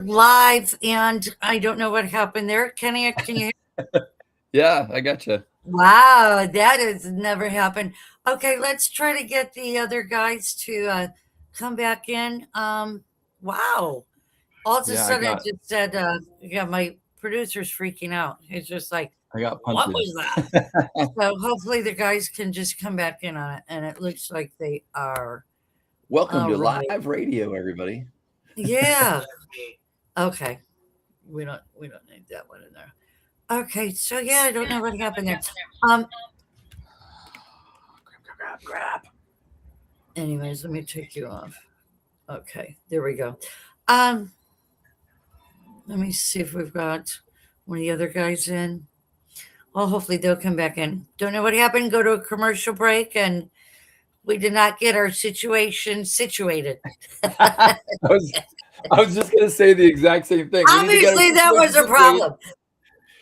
Live, and I don't know what happened there. Kenny, can you hear? Yeah, I gotcha. Wow, that has never happened. Okay, let's try to get the other guys to come back in. Wow. All of a Yeah, I sudden, it got just said, yeah, my producer's freaking out. He's just like, I got what punted. was that? So hopefully the guys can just come back in on it, and it looks like they are. Welcome All to right. live radio, everybody. Yeah. Okay. We don't need that one in there. Okay, so yeah, I don't know what happened there. Um, Grab. anyways, let me take you off. Okay, there we go. Um, let me see if we've got one of the other guys in. Well, hopefully they'll come back in. Don't know what happened. Go to a commercial break, and we did not get our situation situated. I was just gonna say the exact same thing. We need to get our Obviously, that was situation a situated. problem.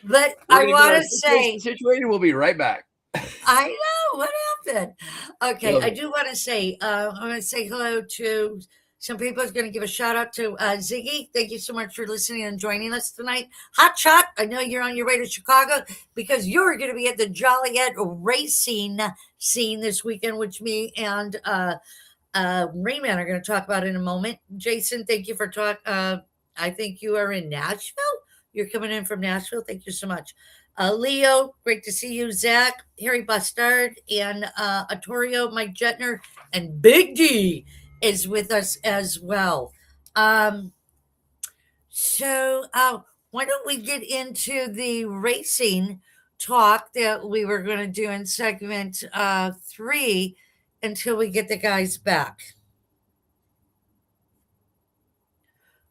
But We're I gonna get want our to say, situation situated. We'll be right back. I know what happened. Okay, Love I it. do want to say, I'm going to say hello to some people. I'm going to give a shout out to Ziggy. Thank you so much for listening and joining us tonight. Hot Shot, I know you're on your way to Chicago because you're going to be at the Joliet racing scene this weekend, which me and Rainman are going to talk about in a moment. Jason, thank you for talk. I think you are in Nashville. You're coming in from Nashville. Thank you so much. Leo, great to see you. Zach, Harry Bustard, and Atorio, Mike Jetner, and Big D is with us as well. Um, so why don't we get into the racing talk that we were going to do in segment 3 until we get the guys back?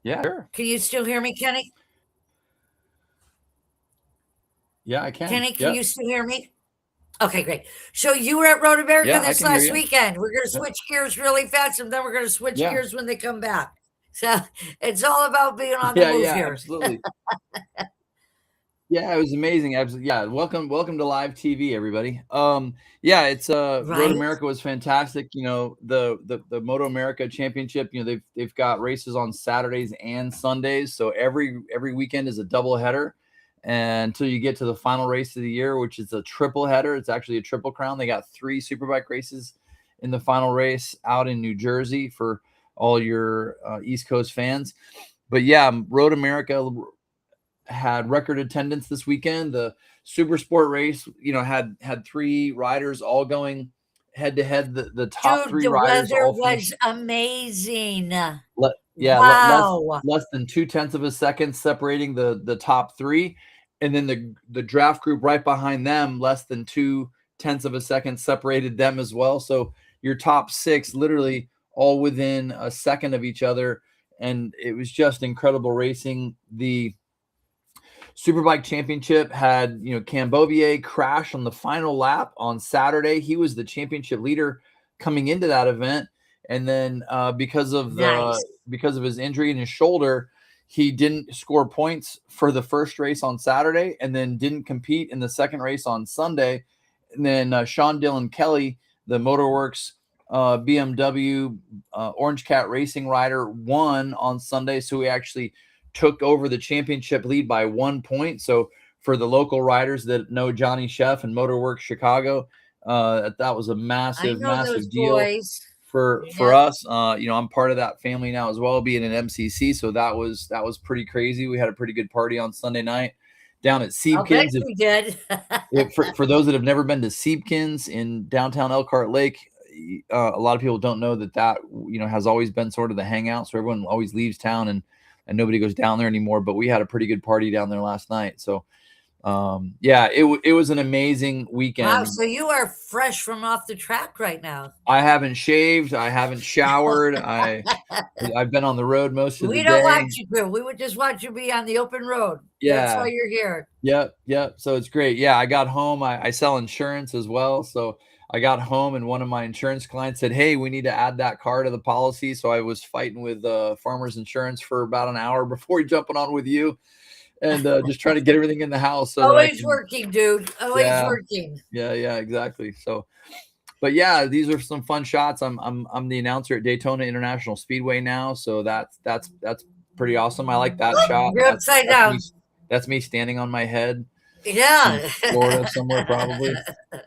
Yeah, sure. Can you still hear me, Kenny? Yeah, I can. Kenny, can Yep. you still hear me? Okay, great. So you were at Road America Yeah, I this can hear last you. weekend. We're going to Yep. switch gears really fast, and then we're going to switch Yeah. gears when they come back. So it's all about being on the Yeah, move yeah, here. absolutely. Yeah, it was amazing. Absolutely. Yeah, welcome to live TV, everybody. Yeah, it's Road Right? America was fantastic. You know, the Moto America Championship, you know, they've got races on Saturdays and Sundays. So every weekend is a double header. And until you get to the final race of the year, which is a triple header, it's actually a triple crown. They got 3 superbike races in the final race out in New Jersey for all your East Coast fans. But yeah, Road America had record attendance this weekend. The super sport race, you know, had 3 riders all going head to head. The top Dude, 3 the riders weather all was finished amazing. less Wow. than 2/10 of a second separating the top 3, and then the draft group right behind them less than 2/10 of a second separated them as well. So your top 6 literally all within a second of each other, and it was just incredible racing. The Superbike Championship had, you know, Compoveda crash on the final lap on Saturday. He was the championship leader coming into that event, and then because of Nice. his injury in his shoulder, he didn't score points for the first race on Saturday, and then didn't compete in the second race on Sunday. And then Sean Dillon Kelly, the Motorworks BMW Orange Cat Racing rider, won on Sunday, so he actually took over the championship lead by 1 point. So for the local riders that know Johnny Chef and Motorworks Chicago, that was a I massive, know those massive deal boys. for Yeah. us. You know, I'm part of that family now as well, being an MCC. So that was pretty crazy. We had a pretty good party on Sunday night down at I'll bet Siebkins. you did. For those that have never been to Siebkins in downtown Elkhart Lake, a lot of people don't know that you know has always been sort of the hangout. So everyone always leaves town and nobody goes down there anymore. But we had a pretty good party down there last night. So yeah, it was an amazing weekend. Wow, so you are fresh from off the track right now. I haven't shaved. I haven't showered. I've been on the road most of the We don't day. want you to. We would just want you to be on the open road. That's Yeah. why you're here. Yep. So it's great. Yeah, I got home. I sell insurance as well. So I got home and one of my insurance clients said, "Hey, we need to add that car to the policy." So I was fighting with Farmers Insurance for about an hour before jumping on with you, and just trying to get everything in the house so that I Always can. working, dude. Always Yeah, working. yeah, exactly. So, but yeah, these are some fun shots. I'm the announcer at Daytona International Speedway now, so that's pretty awesome. I like that shot. You're upside down. That's me standing on my head. Yeah. In Florida somewhere probably.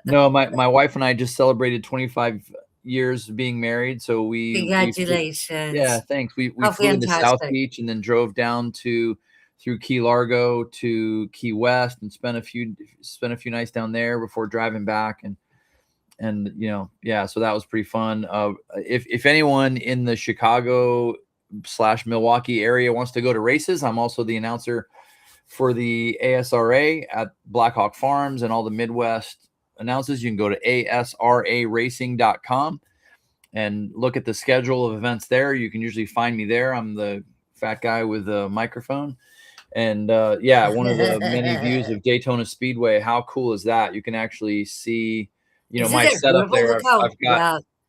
No, my wife and I just celebrated 25 years of being married. So Congratulations. yeah, thanks. We How flew into South fantastic. Beach and then drove down through Key Largo to Key West and spent a few nights down there before driving back and yeah, so that was pretty fun. If anyone in the Chicago/Milwaukee area wants to go to races, I'm also the announcer for the ASRA at Blackhawk Farms and all the Midwest announces. You can go to asraracing.com and look at the schedule of events there. You can usually find me there. I'm the fat guy with a microphone. And yeah, one of the many views of Daytona Speedway. How cool is that? You can actually see, my setup there.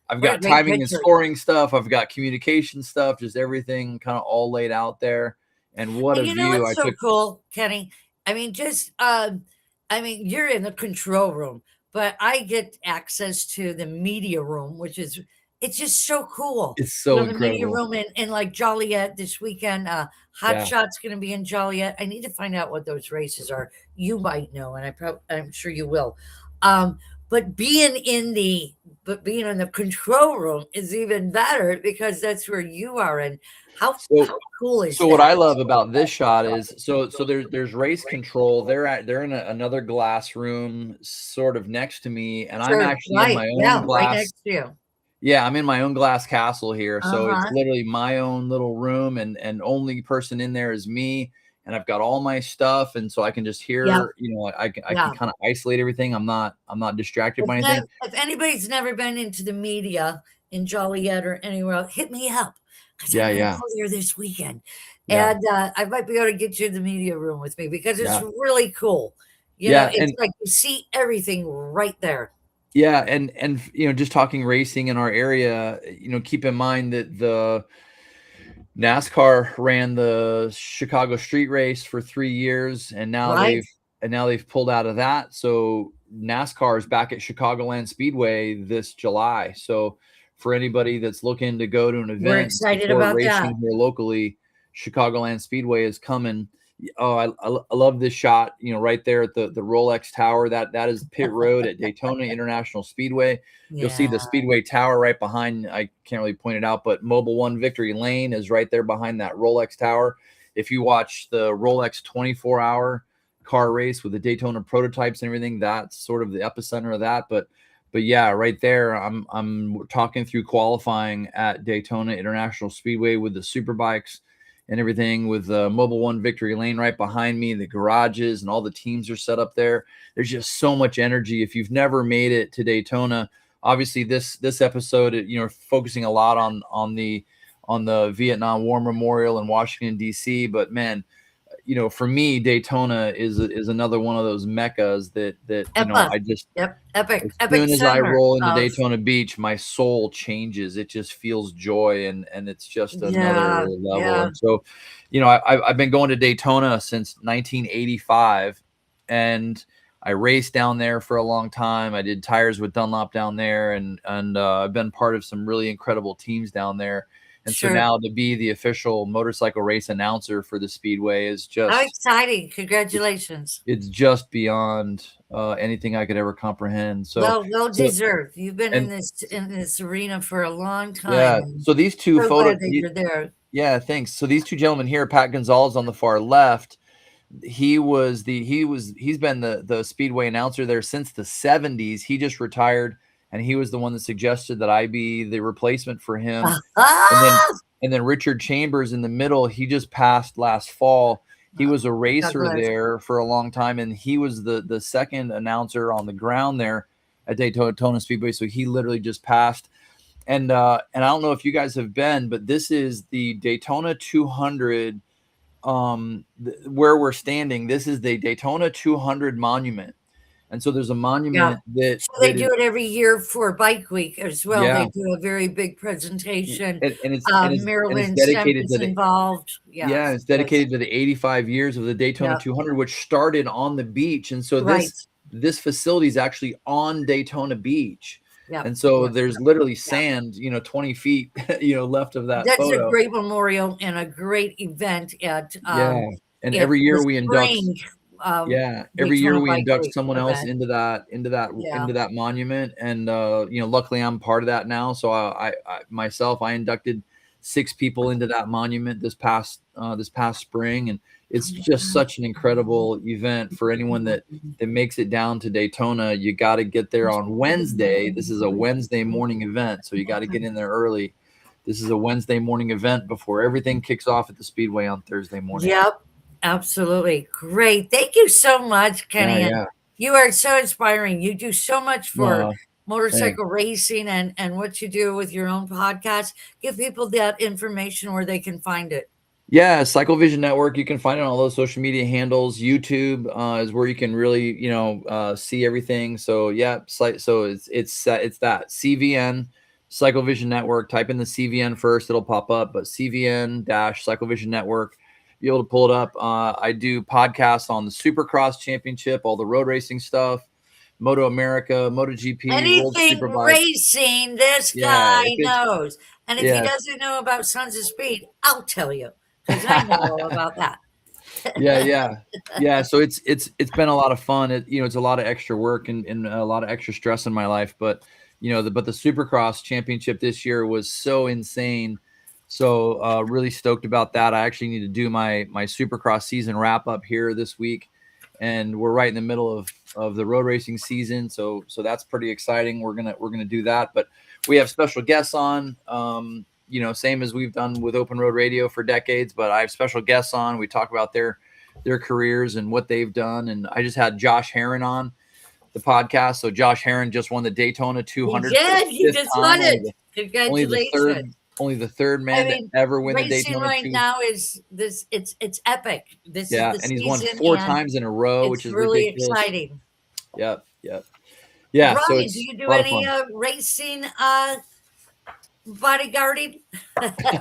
I've got timing and scoring stuff. I've got communication stuff, just everything kind of all laid out there. And what a view! What's so cool, Kenny? I mean, you're in the control room, but I get access to the media room, it's just so cool. It's so incredible. The media room in like Joliet this weekend. Hot Shot's going to be in Joliet. I need to find out what those races are. You might know, and I'm sure you will. But being in the control room is even better because that's where you are. And how cool is that? So what I love about this shot is so there's race control. They're in another glass room sort of next to me, and I'm actually in my own glass. Right next to you. Yeah, I'm in my own glass castle here. So it's literally my own little room, and only person in there is me. And I've got all my stuff, and so I can just hear. I can kind of isolate everything. I'm not distracted by anything. If anybody's never been into the media in Joliet or anywhere else, hit me up. Yeah. Here this weekend, and I might be able to get you in the media room with me because it's really cool. It's like you see everything right there. Yeah, and just talking racing in our area, keep in mind that the NASCAR ran the Chicago Street Race for 3 years, and now they've pulled out of that. So NASCAR is back at Chicagoland Speedway this July. So for anybody that's looking to go to an event, we're excited about that. Here locally, Chicagoland Speedway is coming. Oh, I love this shot, right there at the Rolex Tower. That is pit road at Daytona International Speedway. Yeah. You'll see the Speedway Tower right behind. I can't really point it out, but Mobile One Victory Lane is right there behind that Rolex Tower. If you watch the Rolex 24-hour car race with the Daytona prototypes and everything, that's sort of the epicenter of that. But yeah, right there, I'm talking through qualifying at Daytona International Speedway with the Superbikes and everything, with Mobile One Victory Lane right behind me, the garages and all the teams are set up there. There's just so much energy. If you've never made it to Daytona, obviously this episode, focusing a lot on the Vietnam War Memorial in Washington, D.C. But man, for me, Daytona is another one of those meccas that I just epic. As soon as I roll into Daytona Beach, my soul changes. It just feels joy, and it's just another level. Yeah. And so, I've been going to Daytona since 1985, and I raced down there for a long time. I did tires with Dunlop down there, and I've been part of some really incredible teams down there. And so now to be the official motorcycle race announcer for the Speedway is just how exciting. Congratulations. It's just beyond anything I could ever comprehend. So well deserved. You've been in this arena for a long time. Yeah. So these two photos, you're there. Yeah, thanks. So these two gentlemen here, Pat Gonzalez on the far left, he's been the Speedway announcer there since the 70s. He just retired, and he was the one that suggested that I be the replacement for him. And then Richard Chambers in the middle, he just passed last fall. He was a racer there for a long time, and he was the second announcer on the ground there at Daytona Speedway. So he literally just passed. And I don't know if you guys have been, but this is the Daytona 200 where we're standing. This is the Daytona 200 monument. And so there's a monument that they do it every year for Bike Week as well. Yeah. They do a very big presentation. And it's Marilyn dedicated is involved. Yeah, it's dedicated to the 85 years of the Daytona 200, which started on the beach. And so this facility is actually on Daytona Beach. Yeah. And so Yeah. there's literally Yeah. sand, 20 feet, left of that That's a photo. great memorial and a great event at Yeah. And at every the year we induct, spring every year Daytona we Bike induct Week someone else event. Yeah. into that monument. And luckily I'm part of that now. So I myself, I inducted 6 people into that monument this past spring. And it's just such an incredible event for anyone that makes it down to Daytona. You got to get there on Wednesday. This is a Wednesday morning event, so you got to get in there early. This is a Wednesday morning event before everything kicks off at the Speedway on Thursday morning. Yep. Absolutely. Great. Thank you so much, Kenny. Yeah. You are so inspiring. You do so much for No, motorcycle racing and what you do with your own podcast. Give people that information where they can find it. yeah, Cycle Vision Network. You can find it on all those social media handles. YouTube is where you can really, see everything. So yeah, so it's that CVN Cycle Vision Network. Type in the CVN first; it'll pop up. But CVN Cycle Vision Network, you'll be able to pull it up. I do podcasts on the Supercross Championship, all the road racing stuff, Moto America, MotoGP, World Anything Superbike. racing, this Yeah, guy knows. And if he yeah. doesn't know about Sons of Speed, I'll tell you because I know all about that. Yeah. So it's been a lot of fun. It's a lot of extra work and a lot of extra stress in my life. But the Supercross Championship this year was so insane. So really stoked about that. I actually need to do my Supercross season wrap up here this week, and we're right in the middle of the road racing season. So that's pretty exciting. We're gonna do that. But we have special guests on. Same as we've done with Open Road Radio for decades, but I have special guests on. We talk about their careers and what they've done. And I just had Josh Herron on the podcast. So Josh Herron just won the Daytona 200. He just won it. Congratulations. Only the third man to ever win the Daytona. Right now is this. It's epic. This is the and he's won season, 4 times in a row, which is really ridiculous. exciting. Yeah. Brian, So it's do you do any racing bodyguarding?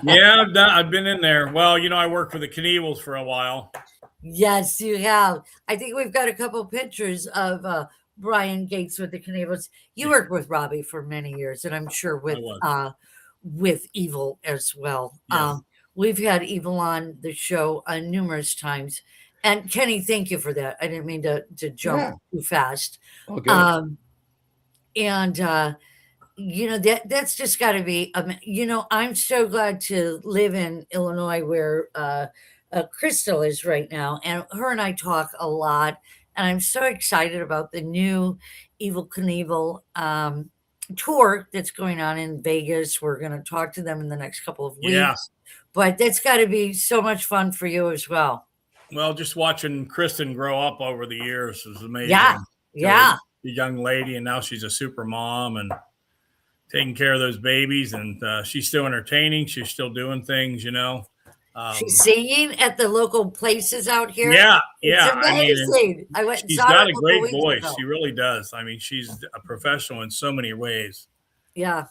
Yeah, I've been in there. Well, I worked for the Knievels for a while. Yes, you have. I think we've got a couple pictures of Brian Gates with the Knievels. You worked with Robbie for many years, and I'm sure with Evil as well. Yes. We've had Evil on the show numerous times. And Kenny, thank you for that. I didn't mean to jump too fast. Okay. That's just got to be, I'm so glad to live in Illinois where Crystal is right now. And her and I talk a lot. And I'm so excited about the new Evil Knievel tour that's going on in Vegas. We're going to talk to them in the next couple of weeks. Yeah. But that's got to be so much fun for you as well. Well, just watching Kristen grow up over the years is amazing. Yeah. The young lady, and now she's a super mom and taking care of those babies. And she's still entertaining. She's still doing things, She's singing at the local places out here. Yeah. It's amazing. She's got a great voice. She really does. I mean, she's a professional in so many ways. Yeah.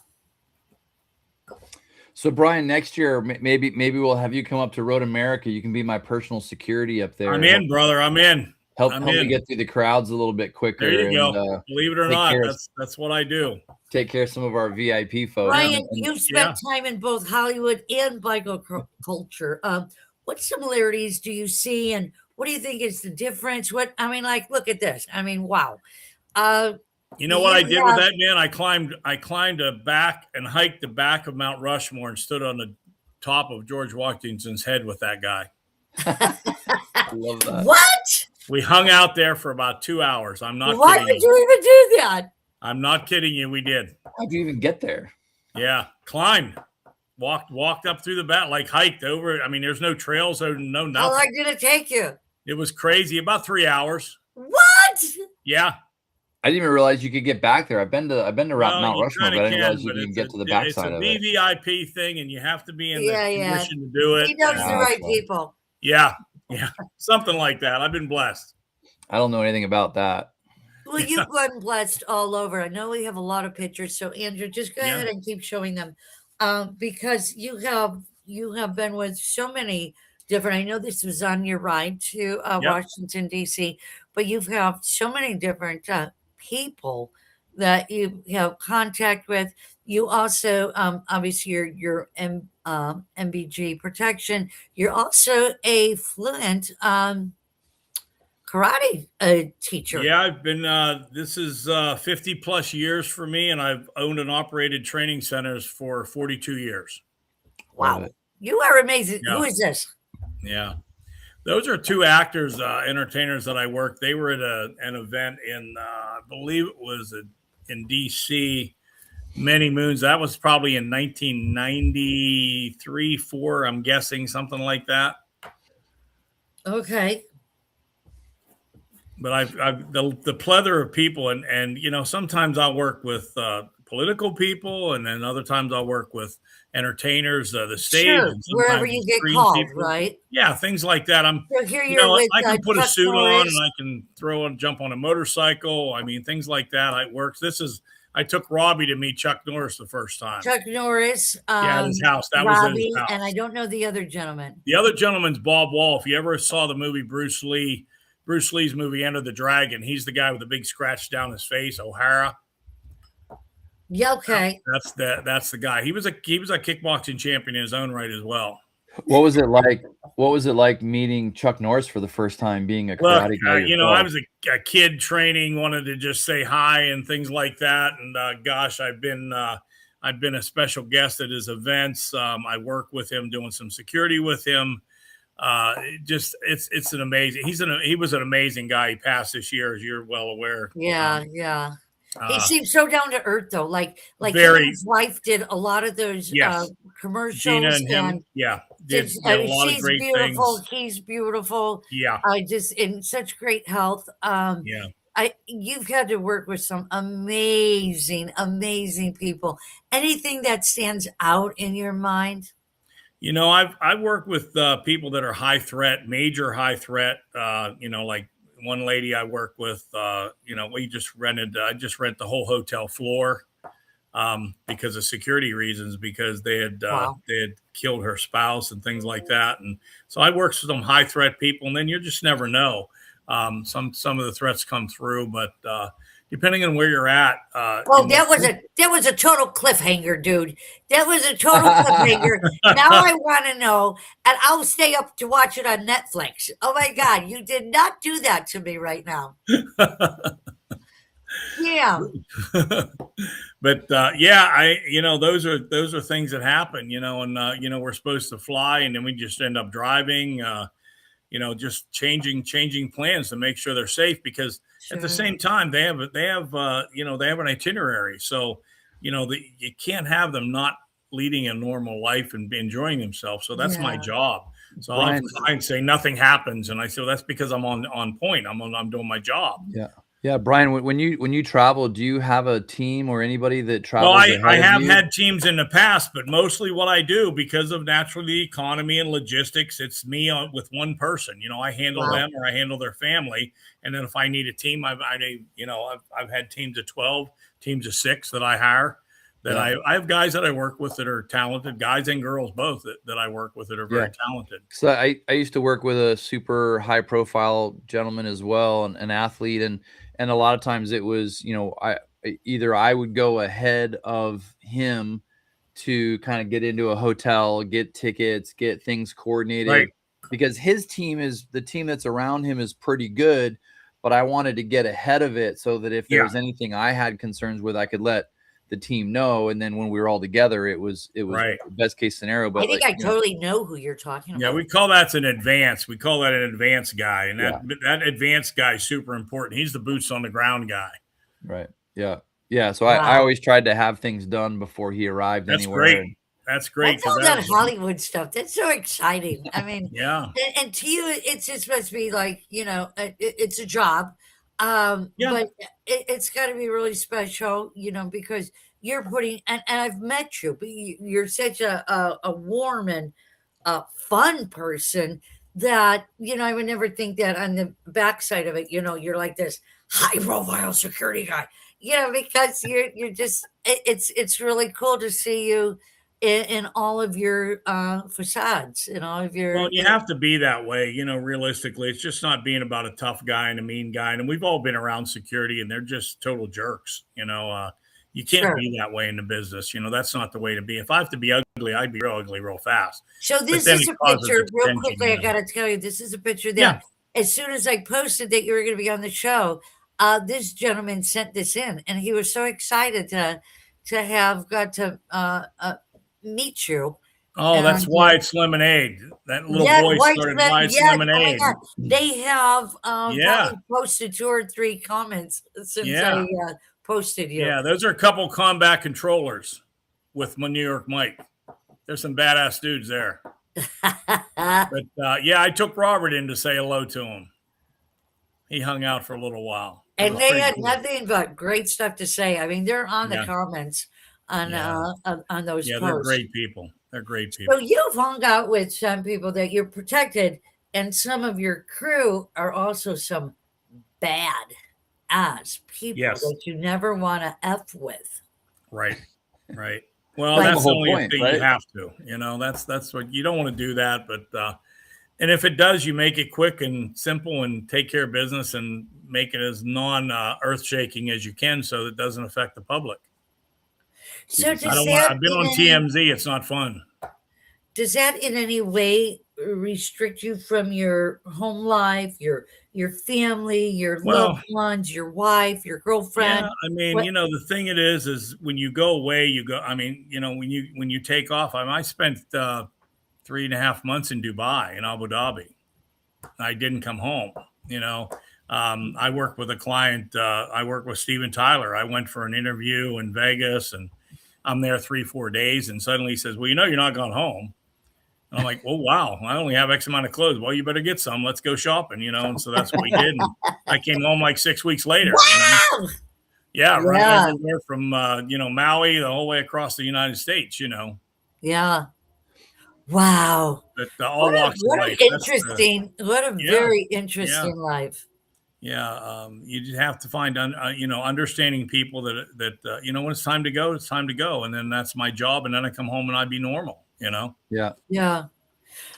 So Brian, next year maybe we'll have you come up to Road America. You can be my personal security up there. I'm in, brother. I'm in. Help me get through the crowds a little bit quicker. There you go. Believe it or not, that's what I do. Take care of some of our VIP folks. Brian, you've spent time in both Hollywood and bicycle culture. What similarities do you see, and what do you think is the difference? Look at this. I mean, wow. You know what I did with that, man? I climbed a back and hiked the back of Mount Rushmore and stood on the top of George Washington's head with that guy. I love that. What? We hung out there for about 2 hours. I'm not Why kidding would you even do that? I'm not kidding you. We did. How'd you even get there? Yeah. Climbed. Walked up through the back, hiked over. I mean, there's no trails, no nothing. How long did it take you? It was crazy. About 3 hours. What? Yeah. I didn't even realize you could get back there. I've been to Mount Rushmore, but I didn't realize you could get to the backside of it. It's a VVIP thing, and you have to be in the position to do it. He knows the right people. Yeah, something like that. I've been blessed. I don't know anything about that. Well, you've been blessed all over. I know we have a lot of pictures, so Andrew, just go ahead and keep showing them, because you have been with so many different. I know this was on your ride to Washington D.C., but you've had so many different people that you have contact with. You also, obviously, your MBG protection. You're also a fluent karate teacher. Yeah, I've been, this is 50 plus years for me, and I've owned and operated training centers for 42 years. Wow. You are amazing. Yeah. Who is this? Yeah. Those are two actors, entertainers that I worked. They were at an event in, I believe it was in DC many moons. That was probably in 1993, 4, I'm guessing, something like that. Okay. But I've the plethora of people, and you know, sometimes I'll work with political people, and then other times I'll work with entertainers, the stage, Sure, and wherever sometimes you get screen called, people. right? Yeah, things like that. So here You you're know, with I can put a Chuck suit on, Norris. and I can jump on a motorcycle. I mean, things like that. It works. I took Robbie to meet Chuck Norris the first time. Chuck Norris. Yeah, at his house. That Robbie, was his house. and I don't know the other gentleman. The other gentleman's Bob Wall. If you ever saw the movie Bruce Lee's movie Enter the Dragon, he's the guy with the big scratch down his face, O'Hara. Yeah, okay. That's the guy. He was a kickboxing champion in his own right as well. What was it like? What was it like meeting Chuck Norris for the first time, being a karate guy? You know, I was a kid training, wanted to just say hi and things like that. And gosh, I've been a special guest at his events. I work with him, doing some security with him. It's an amazing. He was an amazing guy. He passed this year, as you're well aware. Yeah. He seems so down to earth, though. Like his wife did a lot of those commercials. Gina and him, did a lot of great beautiful. things. He's beautiful. Yeah, just in such great health. Yeah. You've had to work with some amazing people. Anything that stands out in your mind? You know, I've worked with people that are high threat, major high threat. You know, like one lady I work with. You know, I just rent the whole hotel floor because of security reasons, because they had killed her spouse and things like that. And so I work with some high threat people, and then you just never know. Some of the threats come through, but depending on where you're at. That was a total cliffhanger, dude. That was a total cliffhanger. Now I want to know, and I'll stay up to watch it on Netflix. Oh my God, you did not do that to me right now. Yeah. But those are things that happen, you know, and we're supposed to fly, and then we just end up driving, just changing plans to make sure they're safe, because at the same time they have an itinerary. So, you can't have them not leading a normal life and enjoying themselves. So that's my job. So I'll try and say nothing happens. And I say, well, that's because I'm on point. I'm doing my job. Yeah. Yeah, Brian, when you travel, do you have a team or anybody that travels? Well, I have had teams in the past, but mostly what I do, because of naturally the economy and logistics, it's me with one person. You know, I handle them, or I handle their family, and then if I need a team, I've had teams of 12, teams of 6 that I hire. I have guys that I work with that are talented, guys and girls both that I work with that are very talented. So I used to work with a super high profile gentleman as well, an athlete, and a lot of times it was, I would go ahead of him to kind of get into a hotel, get tickets, get things coordinated, because his team the team that's around him is pretty good, but I wanted to get ahead of it so that if there was anything I had concerns with, I could let the team know. And then when we were all together, it was the best case scenario. But I think I totally know who you're talking about. Yeah, we call that an advance. We call that an advanced guy. And that advanced guy is super important. He's the boots on the ground guy. Right. Yeah. Yeah. So I always tried to have things done before he arrived anywhere. Great. That's great. That's all that Hollywood stuff. That's so exciting. I mean, and to you, it's just supposed to be like, it's a job. But it's got to be really special, because you're putting, and I've met you, but you're such a warm and fun person that, I would never think that on the backside of it, you're like this high profile security guy, because you're just, it's really cool to see you in all of your facades, in all of your. Well, you have to be that way, realistically. It's just not being about a tough guy and a mean guy. And we've all been around security, and they're just total jerks. You can't Sure. be that way in the business. That's not the way to be. If I have to be ugly, I'd be real ugly real fast. So this then is it a causes picture, real attention, quickly, I got to tell you, this is a picture that Yeah. as soon as I posted that you were going to be on the show, this gentleman sent this in, and he was so excited to have got to meet you. Oh, that's White's Lemonade. That little boy started White's Lemonade. Oh my God. They have Yeah. probably posted 2 or 3 comments since Yeah. I posted you. Yeah, those are a couple combat controllers with my New York Myke. There's some badass dudes there. But yeah, I took Robert in to say hello to him. He hung out for a little while. And they had nothing but great stuff to say. I mean, they're on the comments on those Yeah, posts. they're great people. They're great people. So you've hung out with some people that you're protected, and some of your crew are also some bad ass people that you never want to F with. Right. Well, Like that's the the whole only point, thing right? you have to. That's what you don't want to do that. But and if it does, you make it quick and simple and take care of business and make it as non earth shaking as you can, so that it doesn't affect the public. So I've been on TMZ. It's not fun. Does that in any way restrict you from your home life, your family, your loved ones, your wife, your girlfriend? Yeah, I mean, the thing it is when you go away, you go. I mean, when you take off. I spent 3.5 months in Dubai, in Abu Dhabi. I didn't come home. I worked with a client. I worked with Steven Tyler. I went for an interview in Vegas, and I'm there 3-4 days, and suddenly he says, "Well, you're not going home." And I'm like, "Oh, wow, I only have X amount of clothes." "Well, you better get some. Let's go shopping," And so that's what we did. And I came home like 6 weeks later. Wow! Yeah, right. Everywhere from Maui the whole way across the United States. Yeah. Wow. But all walks of life. What a very interesting life. Yeah, you just have to find understanding people that when it's time to go, it's time to go, and then that's my job, and then I come home and I be normal. Yeah.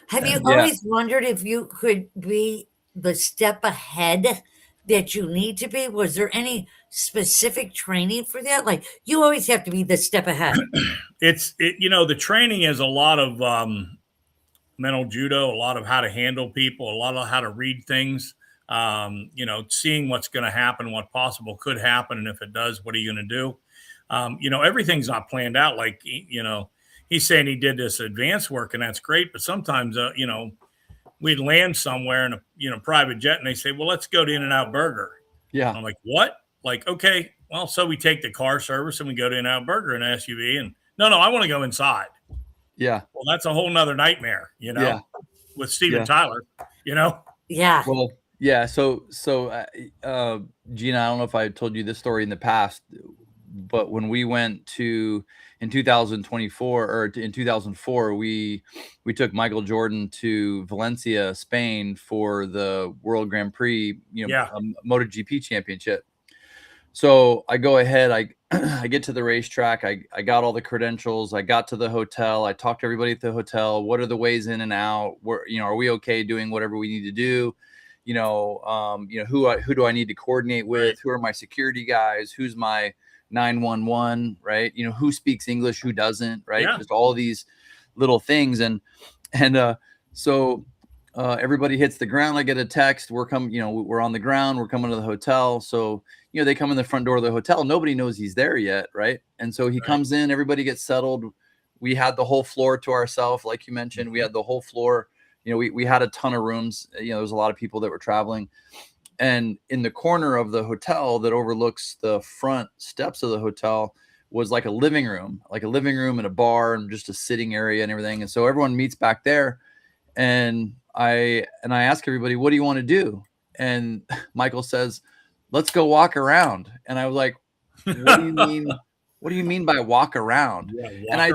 Have you always wondered if you could be the step ahead that you need to be? Was there any specific training for that? Like, you always have to be the step ahead. The training is a lot of mental judo, a lot of how to handle people, a lot of how to read things. Seeing what's going to happen, what possible could happen, and if it does, what are you going to do? Everything's not planned out. Like, he's saying he did this advanced work, and that's great. But sometimes, we'd land somewhere in a private jet, and they say, "Well, let's go to In-N-Out Burger." Yeah. I'm like, "What?" Like, okay, well, so we take the car service and we go to In-N-Out Burger in an SUV, and no, I want to go inside. Yeah. Well, that's a whole nother nightmare, with Steven Tyler, Yeah. Well, yeah. So, Gina, I don't know if I told you this story in the past, but when we went in 2024 or in 2004, we took Michael Jordan to Valencia, Spain for the World Grand Prix, MotoGP championship. So I go ahead, I get to the racetrack. I got all the credentials. I got to the hotel. I talked to everybody at the hotel. What are the ways in and out? Are we okay doing whatever we need to do? Who do I need to coordinate with? Right. Who are my security guys? Who's my 911, right? Who speaks English, who doesn't, right? Yeah. Just all these little things. So everybody hits the ground. I get a text. We're on the ground. We're coming to the hotel. So, they come in the front door of the hotel. Nobody knows he's there yet. Right. And so he comes in, everybody gets settled. We had the whole floor to ourselves. Like you mentioned, we had the whole floor. We had a ton of rooms. There was a lot of people that were traveling. And in the corner of the hotel that overlooks the front steps of the hotel was like a living room and a bar and just a sitting area and everything. And so everyone meets back there. And I ask everybody, "What do you want to do?" And Michael says, "Let's go walk around." And I was like, "What do you mean? What do you mean by walk around?" Yeah, and I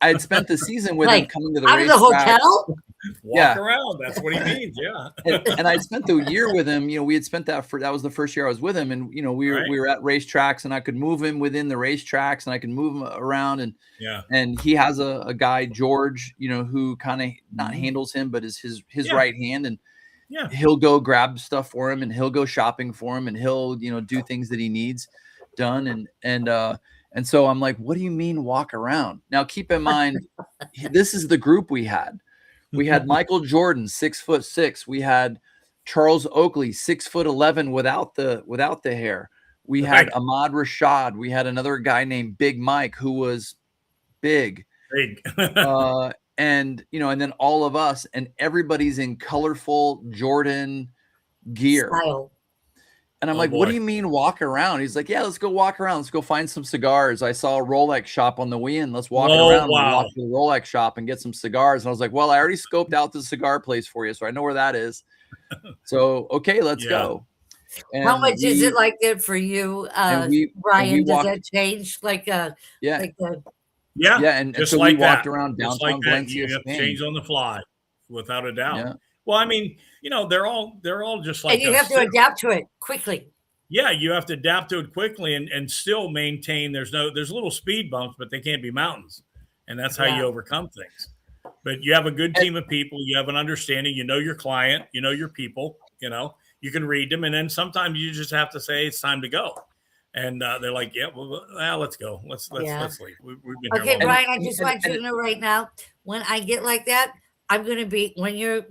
had spent the season with him coming to the out of racetrack. the hotel. Walk around. That's what he means. Yeah. And I spent the year with him. We had spent that was the first year I was with him. And, we were at racetracks, and I could move him within the racetracks, and I could move him around. And he has a guy, George, who kind of not handles him, but is his right hand. And he'll go grab stuff for him, and he'll go shopping for him, and he'll, do things that he needs done. And so I'm like, what do you mean walk around? Now, keep in mind, this is the group we had. We had Michael Jordan, 6'6". We had Charles Oakley, 6'11", without the hair. We had Ahmad Rashad. We had another guy named Big Myke, who was big. And then all of us, and everybody's in colorful Jordan gear. Style. And I'm like, what do you mean walk around? He's like, yeah, let's go walk around. Let's go find some cigars. I saw a Rolex shop on the way in. Let's walk around. Wow. Walk to the Rolex shop and get some cigars. And I was like, well, I already scoped out the cigar place for you, so I know where that is. So, okay, let's go. And how much is it like that for you, Brian? Does that change? And just so like we walked that. around just downtown like that. Valencia, You have to change on the fly, without a doubt. Yeah. Well, I mean, they're all just like, and you have to adapt to it quickly. Yeah, you have to adapt to it quickly and still maintain. There's little speed bumps, but they can't be mountains, and that's how you overcome things. But you have a good team of people. You have an understanding. You know your client. You know your people. You can read them, and then sometimes you just have to say it's time to go. And they're like, yeah, well, let's go. Let's leave. We've been okay, Brian. I just want you to know right now, when I get like that, I'm gonna be when you're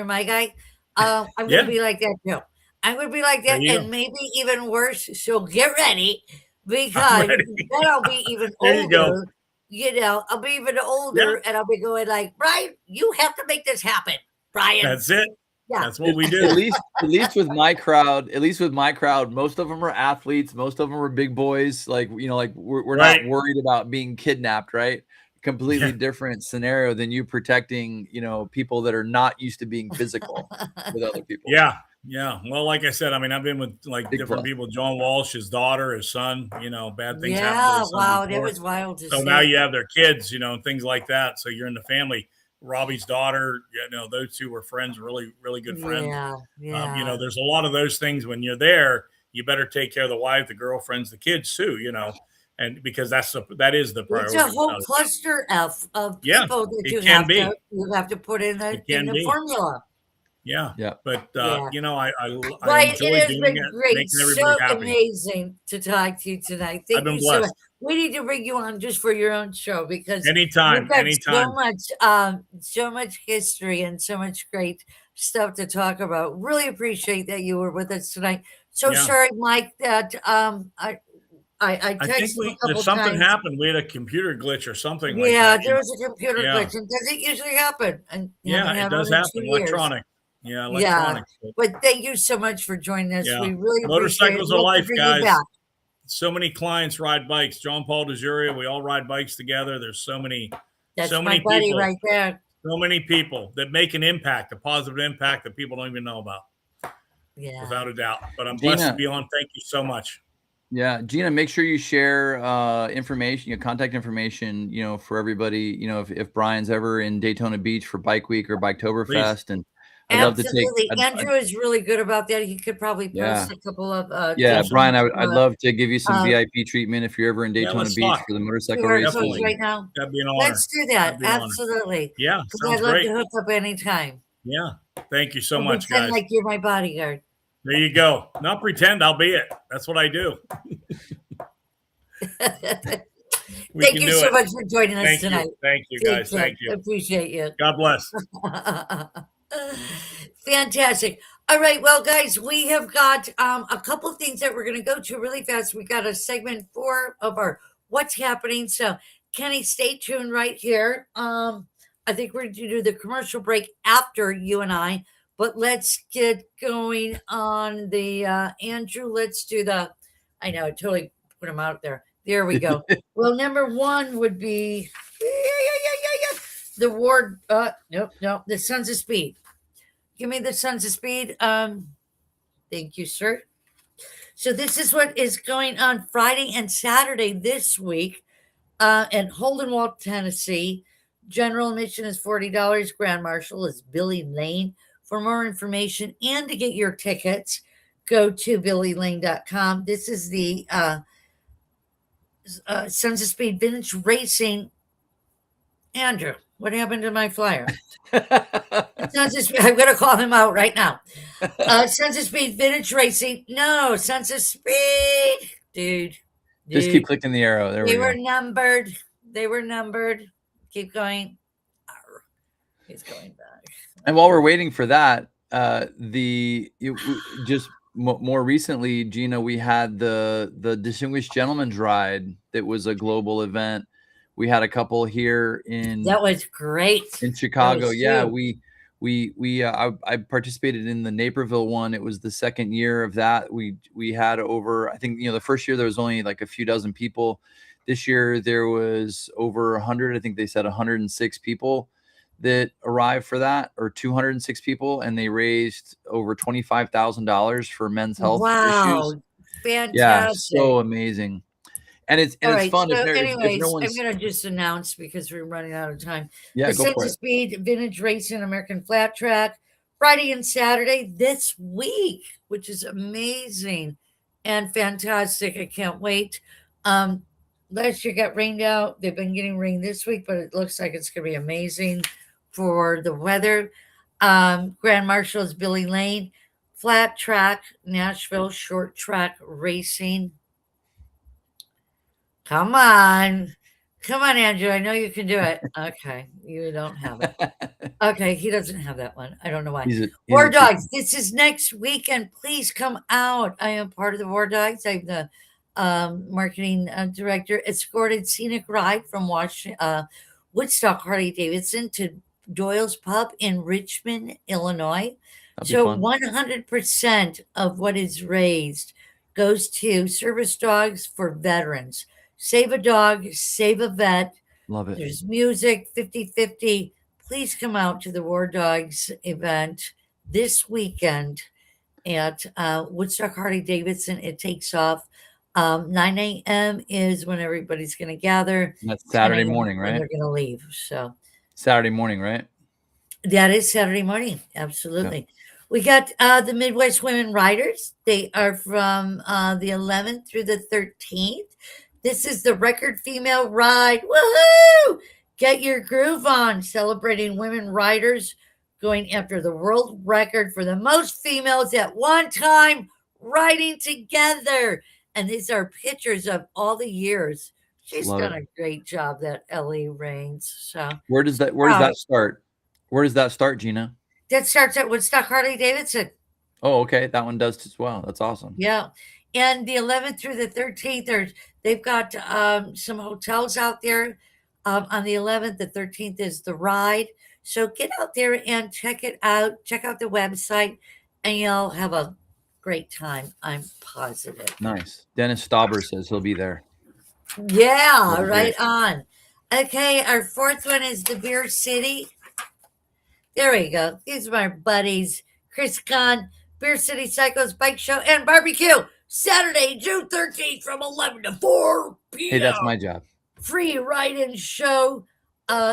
my guy. I'm gonna be like that too. I'm gonna be like that, and maybe even worse. So get ready, because then I'll be even older. I'll be even older, and I'll be going like, Brian, you have to make this happen, Brian. That's it. Yeah. That's what we do. At least with my crowd, most of them are athletes. Most of them are big boys. Like, we're not worried about being kidnapped, right? Completely different scenario than you protecting, people that are not used to being physical with other people. Yeah. Yeah. Well, like I said, I mean, I've been with different people, John Walsh, his daughter, his son, bad things happen. Wow. That was wild to see. So now you have their kids, and things like that. So you're in the family. Robbie's daughter, those two were friends, really, really good friends. Yeah. There's a lot of those things when you're there. You better take care of the wife, the girlfriends, the kids too, and because that is the priority. It's a whole cluster of people that you have to put in the formula. Yeah. But I enjoy doing it. Great. Making everybody happy. Amazing to talk to you tonight. Thank you so much. We need to bring you on just for your own show, because anytime. So much history and so much great stuff to talk about. Really appreciate that you were with us tonight. So sorry, Myke, that I texted think something happened. We had a computer glitch or something. Yeah, there was a computer glitch, and does it usually happen? And it does happen. Electronic. Yeah, electronic. But thank you so much for joining us. We really motorcycles are life, guys. So many clients ride bikes. John Paul DeJuria, we all ride bikes together. There's so many. That's so many buddy people right there. So many people that make an impact, a positive impact that people don't even know about. Yeah, without a doubt. But I'm blessed to be on. Thank you so much. Yeah, Gina, make sure you share information, contact information, for everybody. If Brian's ever in Daytona Beach for Bike Week or Biketoberfest, and I'd love to take. Andrew is really good about that. He could probably post a couple of. Brian, I'd love to give you some VIP treatment if you're ever in Daytona Beach for the motorcycle race. Right now, that'd be an honor. Let's do that. Absolutely. Yeah, I'd love to hook up anytime. Yeah, thank you so much, guys. Like you're my bodyguard. There you go. Not pretend, I'll be it. That's what I do. Thank you so much for joining us tonight. Thank you, guys. Thank you. Appreciate you. God bless. Fantastic. All right. Well, guys, we have got a couple of things that we're going to go to really fast. We got a segment 4 of our What's Happening. So, Kenny, stay tuned right here. I think we're going to do the commercial break after you and I. But let's get going on the Andrew. Let's do the. I know I totally put him out there. There we go. Well, number 1 would be the Ward. No, the Sons of Speed. Give me the Sons of Speed. Thank you, sir. So this is what is going on Friday and Saturday this week at Holdenwald, Tennessee. General admission is $40. Grand Marshal is Billy Lane. For more information and to get your tickets, go to billylane.com. This is the Sons of Speed Vintage Racing. Andrew, what happened to my flyer? Sons of Speed, I'm going to call him out right now. Sons of Speed Vintage Racing. No, Sons of Speed. Dude. Just keep clicking the arrow. There we go. Numbered. They were numbered. Keep going. He's going back. And while we're waiting for that, more recently, Gina, we had the Distinguished Gentleman's Ride. That was a global event. We had a couple here that was great in Chicago. Yeah, I participated in the Naperville one. It was the second year of that. We had over, I think, the first year there was only like a few dozen people. This year there was over 100. I think they said 106 people that arrived for that, or 206 people, and they raised over $25,000 for men's health issues. Fantastic. Yeah, so amazing. And it's fun. So anyways, I'm going to just announce, because we're running out of time. Yeah, the Sons of Speed Vintage Racing American Flat Track, Friday and Saturday this week, which is amazing and fantastic. I can't wait. Last year got rained out. They've been getting rain this week, but it looks like it's going to be amazing for the weather. Grand Marshal is Billy Lane. Flat Track, Nashville Short Track Racing. Come on, Andrew. I know you can do it. Okay, you don't have it. Okay, he doesn't have that one. I don't know why. War Dogs. This is next weekend. Please come out. I am part of the War Dogs. I'm the marketing director. Escorted scenic ride from Woodstock Harley Davidson to Doyle's Pub in Richmond, Illinois. So 100% of what is raised goes to service dogs for veterans. Save a dog, save a vet. Love it. There's music, 50-50. Please come out to the War Dogs event this weekend at Woodstock Harley Davidson. It takes off. 9 a.m. is when everybody's going to gather. That's Saturday morning, right? They're going to leave. So Saturday morning, right? That is Saturday morning. Absolutely. Yeah. We got the Midwest Women Riders. They are from the 11th through the 13th. This is the record female ride. Woohoo! Get your groove on. Celebrating women riders going after the world record for the most females at one time riding together. And these are pictures of all the years. She's done a great job, that Ellie Raines. So where does that start? Where does that start, Gina? That starts at Woodstock Harley Davidson. Oh, okay. That one does as well. That's awesome. Yeah. And the 11th through the 13th, they've got some hotels out there. On the 11th, the 13th is the ride. So get out there and check it out. Check out the website, and you'll have a great time. I'm positive. Nice. Dennis Stauber says he'll be there. Yeah, right on. Okay, our fourth one is the Beer City. There we go. These are my buddies. Chris Kahn, Beer City Cycles Bike Show and Barbecue. Saturday, June 13th from 11 to 4 p.m. Hey, that's my job. Free ride-in show.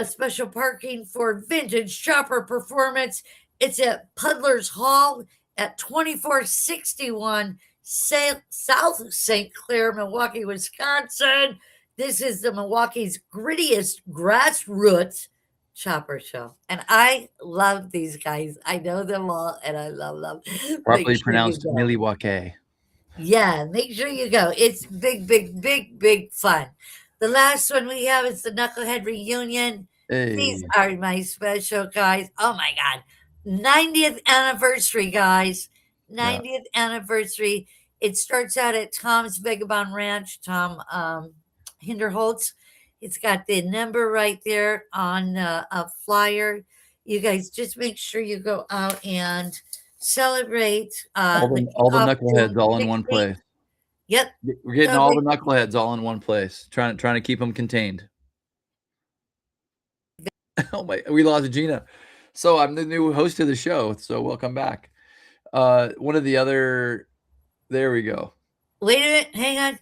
Special parking for Vintage Chopper Performance. It's at Puddler's Hall at 2461 South St. Clair, Milwaukee, Wisconsin. This is the Milwaukee's grittiest grassroots chopper show. And I love these guys. I know them all, and I love them. Properly pronounced Milwaukee. Yeah, make sure you go. It's big, big, big, big fun. The last one we have is the Knucklehead Reunion. Hey. These are my special guys. Oh, my God. 90th anniversary, guys. 90th anniversary. It starts out at Tom's Vagabond Ranch, Tom Hinderholtz. It's got the number right there on a flyer. You guys just make sure you go out and celebrate. All the knuckleheads all in one place. Yep. We're getting all the knuckleheads all in one place, trying to keep them contained. Oh my, we lost Gina. So I'm the new host of the show, so welcome back. One of the other, there we go. Wait a minute, hang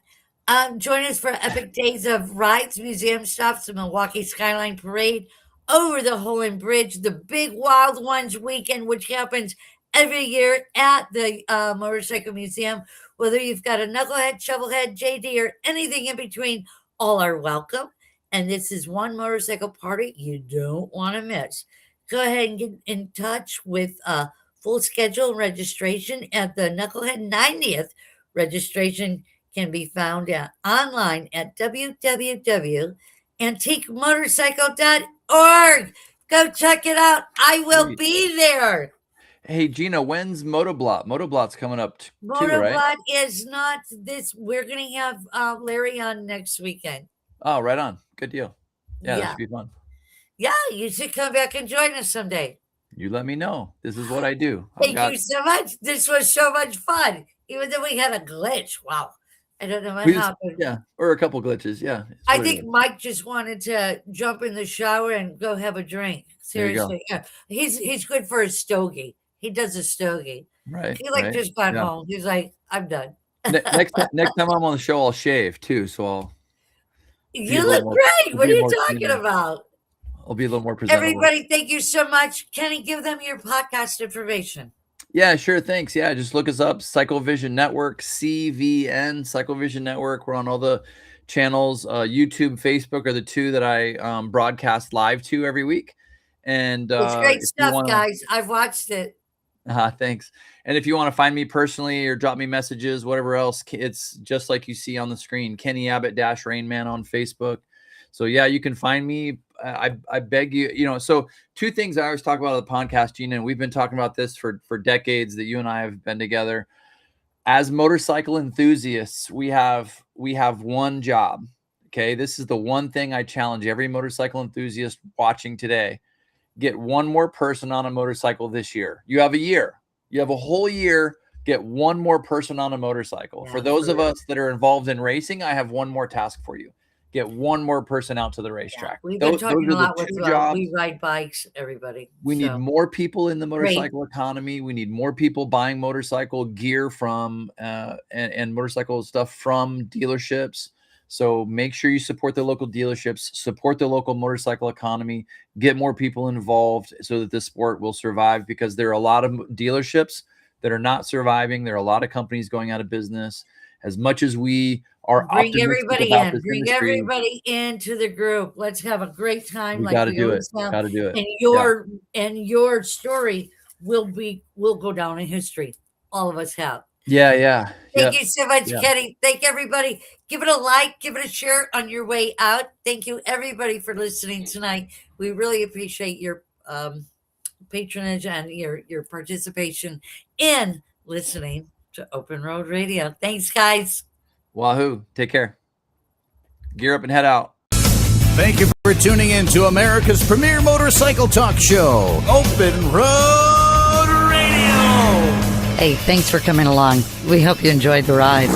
on. Join us for Epic Days of Rides, Museum Stops, the Milwaukee Skyline Parade, over the Holland Bridge, the Big Wild Ones weekend, which happens every year at the Motorcycle Museum. Whether you've got a knucklehead, shovelhead, JD, or anything in between, all are welcome. And this is one motorcycle party you don't want to miss. Go ahead and get in touch with full schedule and registration at the Knucklehead 90th. Registration can be found online at www.antiquemotorcycle.org. Go check it out. I will be there. Hey, Gina, when's Motoblot? Motoblot's coming up too, right? Motoblot is not this. We're going to have Larry on next weekend. Oh, right on. Good deal. Yeah, that should be fun. Yeah, you should come back and join us someday. You let me know. This is what I do. Thank you so much. This was so much fun. Even though we had a glitch. Wow. I don't know what happened. Yeah, or a couple glitches. Yeah. I think Myke just wanted to jump in the shower and go have a drink. Seriously. Yeah. He's good for a stogie. He does a stogie. Right. He just got home. He's like, I'm done. next time I'm on the show, I'll shave too. So you look great. What are you talking about? I'll be a little more presentable. Everybody, thank you so much. Kenny, give them your podcast information. Yeah, sure. Thanks. Yeah, just look us up. Cycle Vision Network, CVN, Cycle Vision Network. We're on all the channels. YouTube, Facebook are the two that I broadcast live to every week. And it's great stuff, guys. I've watched it. Thanks. And if you want to find me personally or drop me messages, whatever else, it's just like you see on the screen, Kenny Abbott Rainman on Facebook. So yeah, you can find me. I beg you, so two things I always talk about on the podcast, Gina, and we've been talking about this for decades that you and I have been together. As motorcycle enthusiasts, we have one job. Okay. This is the one thing I challenge every motorcycle enthusiast watching today. Get one more person on a motorcycle this year. You have a year. You have a whole year. Get one more person on a motorcycle. Yeah, for those of us that are involved in racing, I have one more task for you. Get one more person out to the racetrack. We've been talking a lot with we ride bikes, everybody. We need more people in the motorcycle economy. We need more people buying motorcycle gear from and motorcycle stuff from dealerships. So make sure you support the local dealerships, support the local motorcycle economy, get more people involved so that this sport will survive, because there are a lot of dealerships that are not surviving. There are a lot of companies going out of business. As much as we are bring everybody in, bring everybody into the group. Let's have a great time. We got to do it. Got to do it. And your story will go down in history. All of us have. Yeah. Thank you so much, Kenny. Thank everybody. Give it a like, give it a share on your way out. Thank you, everybody, for listening tonight. We really appreciate your patronage and your participation in listening to Open Road Radio. Thanks, guys. Wahoo. Take care. Gear up and head out. Thank you for tuning in to America's premier motorcycle talk show, Open Road Radio. Hey, thanks for coming along. We hope you enjoyed the ride.